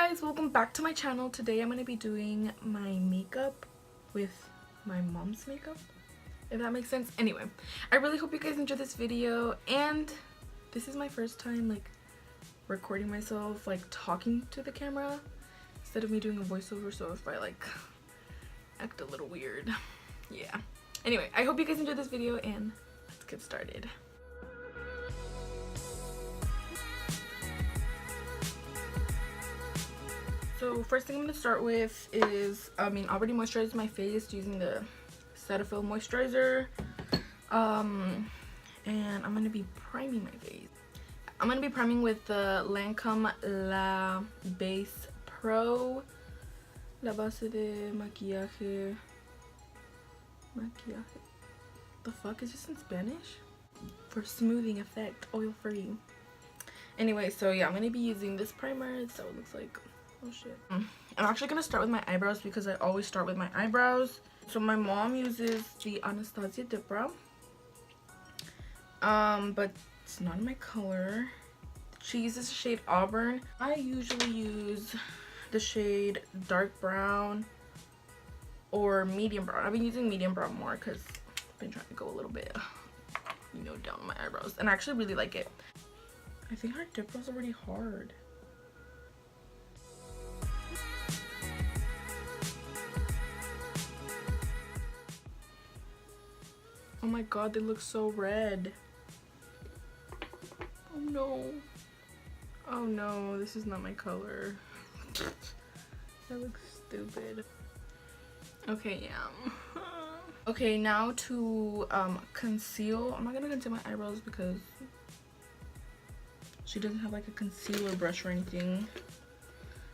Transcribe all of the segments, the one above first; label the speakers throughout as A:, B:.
A: guys, welcome back to my channel. Today I'm going to be doing my makeup with my mom's makeup, if that makes sense. Anyway, I really hope you guys enjoy this video, and this is my first time like recording myself like talking to the camera instead of me doing a voiceover, so if I like act a little weird, yeah. Anyway, I hope you guys enjoy this video and let's get started. So first thing I'm going to start with is, I already moisturized my face using the Cetaphil moisturizer. And I'm going to be priming my face. I'm going to be priming with the Lancome La Base Pro. La base de maquillaje. The fuck is this in Spanish? For smoothing effect, oil free. Anyway, so yeah, I'm going to be using this primer. So it looks like... oh shit. I'm actually gonna start with my eyebrows because I always start with my eyebrows. So my mom uses the Anastasia Dip Brow. But it's not in my color. She uses the shade Auburn. I usually use the shade dark brown or medium brown. I've been using medium brown more because I've been trying to go a little bit, you know, down my eyebrows. And I actually really like it. I think her dip brow's already hard. Oh my god, they look so red. Oh no. Oh no, this is not my color. That looks stupid. Okay, yeah. Okay, now to conceal. I'm not gonna conceal my eyebrows because she doesn't have like a concealer brush or anything.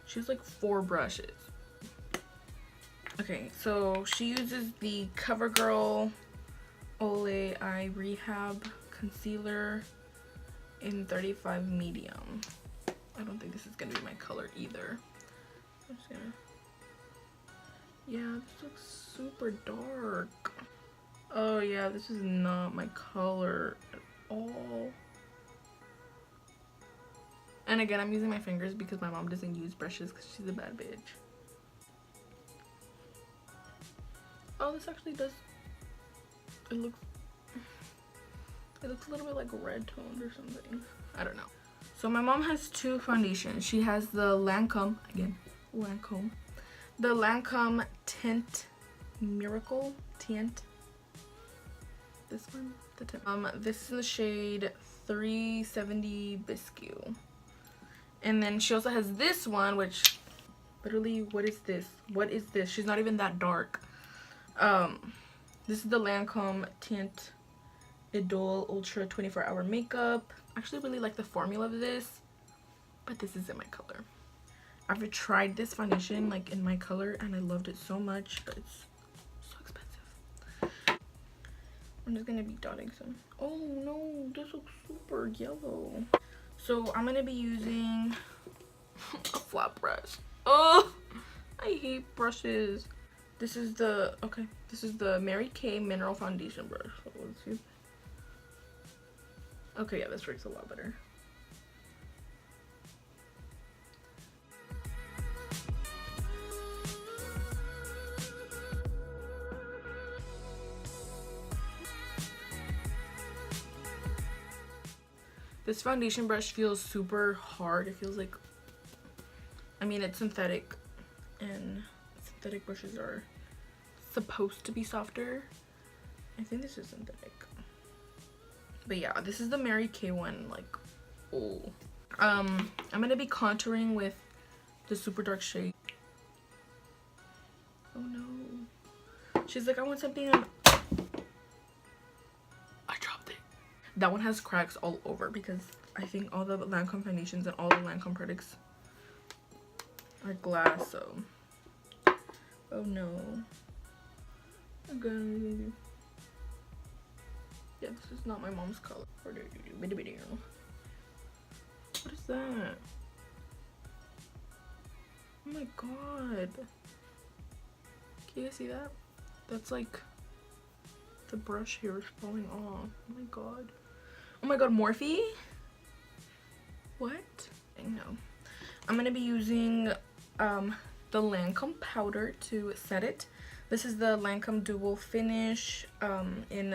A: She has like 4 brushes. Okay, so she uses the CoverGirl Olay Eye Rehab Concealer in 35 medium. I don't think this is gonna be my color either. I'm just gonna... yeah, this looks super dark. Oh yeah, this is not my color at all. And again, I'm using my fingers because my mom doesn't use brushes because she's a bad bitch. Oh, this actually does... it looks a little bit like red toned or something. I don't know. So my mom has 2 foundations. She has the Lancome, again, Lancome. The Lancome Tint Miracle Tint. This one, the tint. This is in the shade 370 Bisque. And then she also has this one, which literally, what is this? What is this? She's not even that dark. This is the Lancome Tint Idole Ultra 24-hour makeup. I actually really like the formula of this, but this isn't my color. I've tried this foundation like in my color and I loved it so much, but it's so expensive. I'm just gonna be dotting some. Oh no, this looks super yellow. So I'm gonna be using a flat brush. Oh, I hate brushes. This is the, okay, this is the Mary Kay Mineral Foundation brush. So let's see. Okay, yeah, this works a lot better. This foundation brush feels super hard. It feels like, I mean, it's synthetic, and synthetic brushes are supposed to be softer. I think this is synthetic. But yeah, this is the Mary Kay one, like, oh. I'm gonna be contouring with the super dark shade. Oh no. She's like, I want something. I dropped it. That one has cracks all over because I think all the Lancome foundations and all the Lancome products are glass, so. Oh no. Okay. Yeah, this is not my mom's color. What is that? Oh my god. Can you guys see that? That's like the brush here is falling off. Oh my god. Oh my god, Morphe? What? I know. I'm going to be using the Lancome powder to set it. This is the Lancome Dual Finish in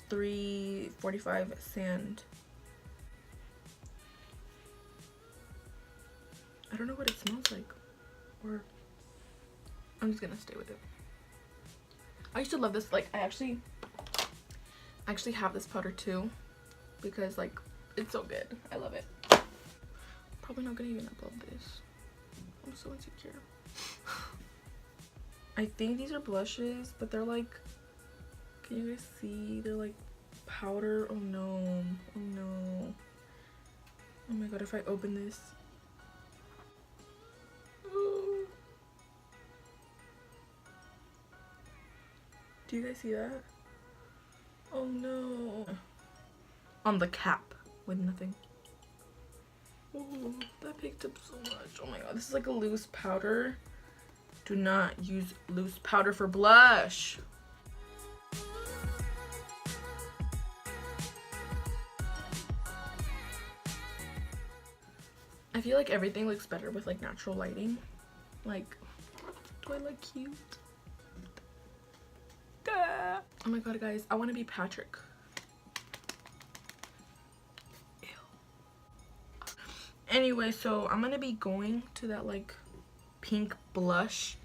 A: 345 Sand. I don't know what it smells like, or I'm just gonna stay with it. I used to love this. Like, I actually have this powder too, because like it's so good. I love it. Probably not gonna even upload this. I'm so insecure. I think these are blushes, but they're like, can you guys see? They're like powder. Oh no. Oh no. Oh my god, if I open this. Do you guys see that? Oh no. On the cap with nothing. Oh, that picked up so much. Oh my god, this is like a loose powder. Do not use loose powder for blush. I feel like everything looks better with like natural lighting. Like, do I look cute? Duh. Oh my god, guys, I want to be Patrick. Ew. Anyway, so I'm gonna be going to that like pink blush.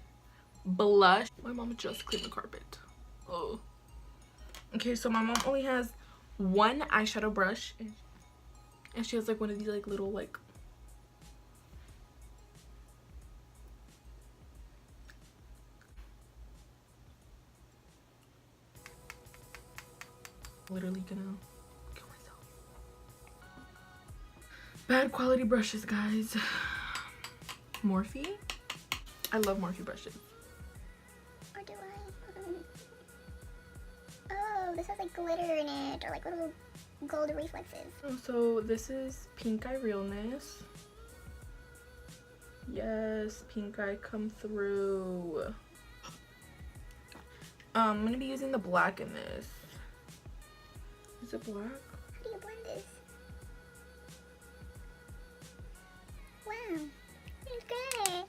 A: My mom just cleaned the carpet. Oh. Okay, so my mom only has one eyeshadow brush, and she has like one of these like little like literally gonna kill myself. Bad quality brushes, guys. Morphe. I love Morphe brushes.
B: Or do I? Oh, this has like glitter in it, or like little gold reflexes.
A: Oh, so this is Pink Eye Realness. Yes, pink eye come through. I'm gonna be using the black in this. Is it black?
B: How do you blend this? Wow, it's great.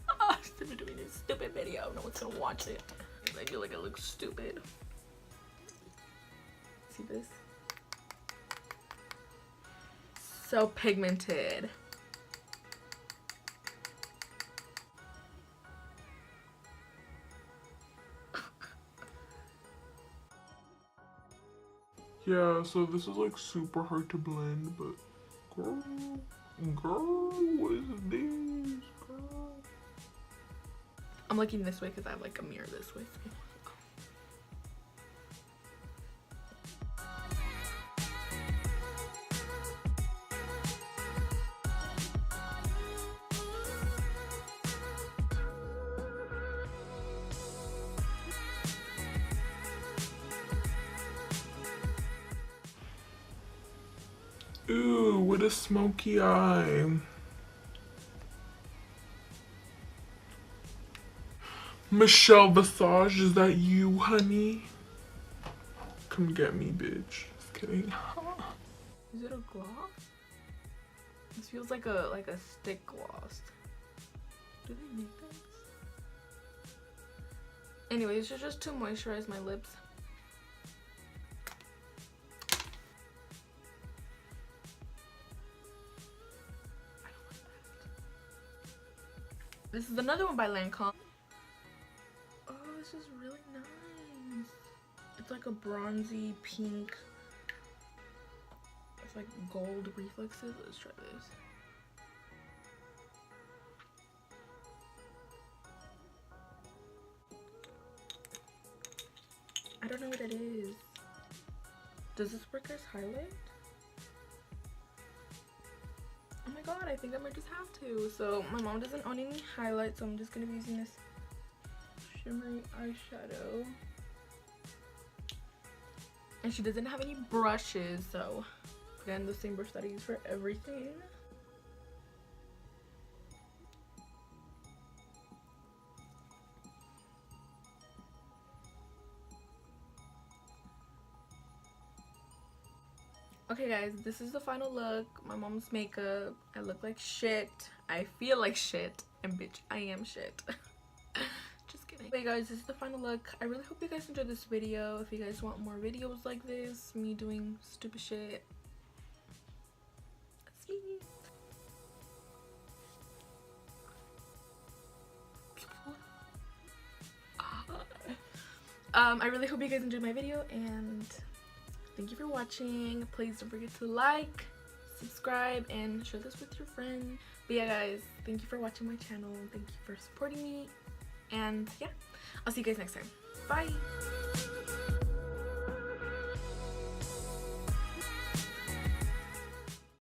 A: Oh, I'm doing this stupid video. No one's gonna watch it. I feel like it looks stupid. See this? So pigmented.
C: Yeah, so this is like super hard to blend, but girl, what is this, girl?
A: I'm looking this way because I have like a mirror this way.
C: Ooh, with a smoky eye. Michelle Visage, is that you, honey? Come get me, bitch. Just kidding.
A: Is it a gloss? This feels like a stick gloss. Do they make this? Anyway, this is just to moisturize my lips. I don't like that. This is another one by Lancome. Oh, this is really nice. It's like a bronzy pink. It's like gold reflexes. Let's try this. I don't know what it is. Does this work as highlight? Oh my god, I think I might just have to. So my mom doesn't own any highlight, so I'm just gonna be using this shimmery eyeshadow. And she doesn't have any brushes, so again, the same brush that I use for everything. Okay guys, this is the final look. My mom's makeup. I look like shit. I feel like shit. And bitch, I am shit. Just kidding. Okay guys, this is the final look. I really hope you guys enjoyed this video. If you guys want more videos like this, me doing stupid shit, that's me. I really hope you guys enjoyed my video, and thank you for watching. Please don't forget to like, subscribe, and share this with your friends. But yeah guys, thank you for watching my channel. Thank you for supporting me. And yeah, I'll see you guys next time. Bye!